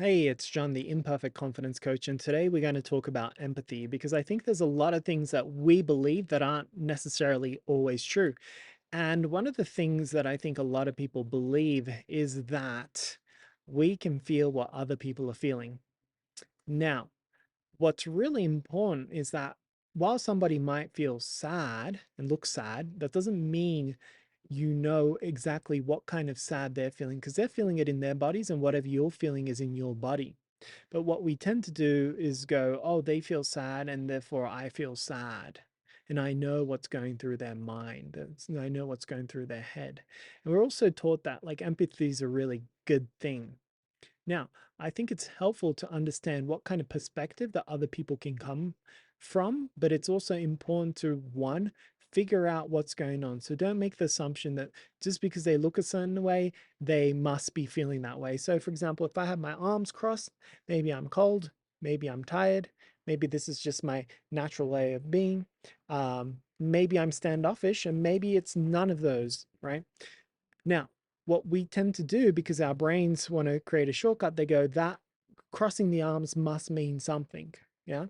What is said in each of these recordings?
Hey, it's John, the Imperfect Confidence Coach, and today we're going to talk about empathy because I think there's a lot of things that we believe that aren't necessarily always true. And one of the things that I think a lot of people believe is that we can feel what other people are feeling. Now, what's really important is that while somebody might feel sad and look sad, that doesn't mean you know exactly what kind of sad they're feeling because they're feeling it in their bodies and whatever you're feeling is in your body. But what we tend to do is go, oh, they feel sad, and therefore I feel sad. And I know what's going through their mind. I know what's going through their head. And we're also taught that like empathy is a really good thing. Now, I think it's helpful to understand what kind of perspective that other people can come from, but it's also important to one, figure out what's going on. So don't make the assumption that just because they look a certain way, they must be feeling that way. So, for example, if I have my arms crossed, maybe I'm cold, maybe I'm tired, maybe this is just my natural way of being. Maybe I'm standoffish, and maybe it's none of those, right? Now, what we tend to do because our brains want to create a shortcut, they go, that crossing the arms must mean something. Yeah.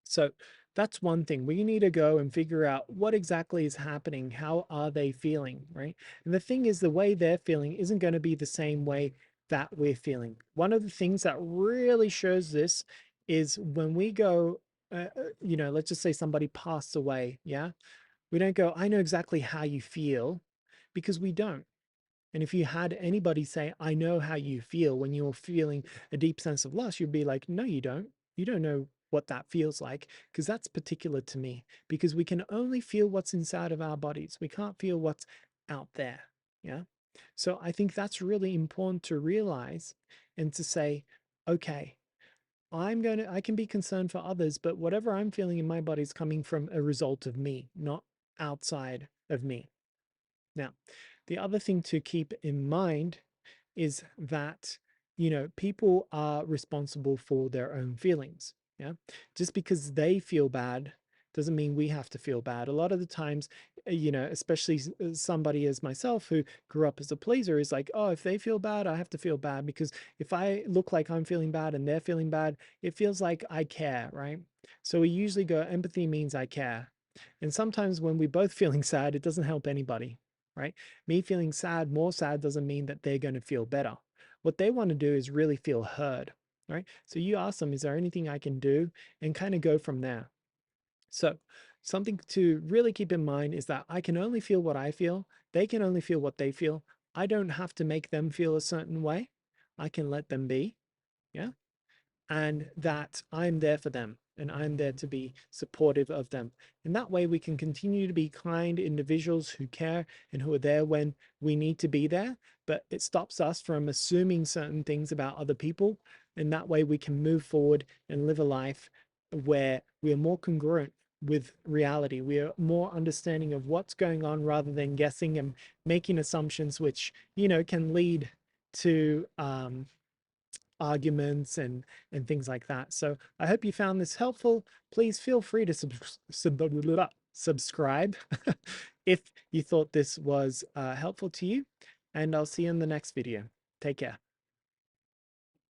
So that's one thing. We need to go and figure out what exactly is happening. How are they feeling? Right. And the thing is, the way they're feeling isn't going to be the same way that we're feeling. One of the things that really shows this is when we go, let's just say somebody passed away. Yeah. We don't go, I know exactly how you feel because we don't. And if you had anybody say, I know how you feel when you're feeling a deep sense of loss, you'd be like, no, you don't. You don't know what that feels like because that's particular to me because we can only feel what's inside of our bodies. We can't feel what's out there. Yeah. So I think that's really important to realize and to say, okay, I can be concerned for others, but whatever I'm feeling in my body is coming from a result of me, not outside of me. Now, the other thing to keep in mind is that, people are responsible for their own feelings. Yeah. Just because they feel bad doesn't mean we have to feel bad. A lot of the times, especially somebody as myself who grew up as a pleaser is like, oh, if they feel bad, I have to feel bad because if I look like I'm feeling bad and they're feeling bad, it feels like I care, right? So we usually go, empathy means I care. And sometimes when we're both feeling sad, it doesn't help anybody, right? Me feeling sad, more sad, doesn't mean that they're going to feel better. What they want to do is really feel heard, right? So you ask them, is there anything I can do? And kind of go from there. So something to really keep in mind is that I can only feel what I feel. They can only feel what they feel. I don't have to make them feel a certain way. I can let them be. Yeah. And that I'm there for them and I'm there to be supportive of them. And that way we can continue to be kind individuals who care and who are there when we need to be there. But it stops us from assuming certain things about other people. And that way we can move forward and live a life where we are more congruent with reality. We are more understanding of what's going on rather than guessing and making assumptions, which, can lead to arguments and things like that. So I hope you found this helpful. Please feel free to subscribe if you thought this was helpful to you, and I'll see you in the next video. Take care.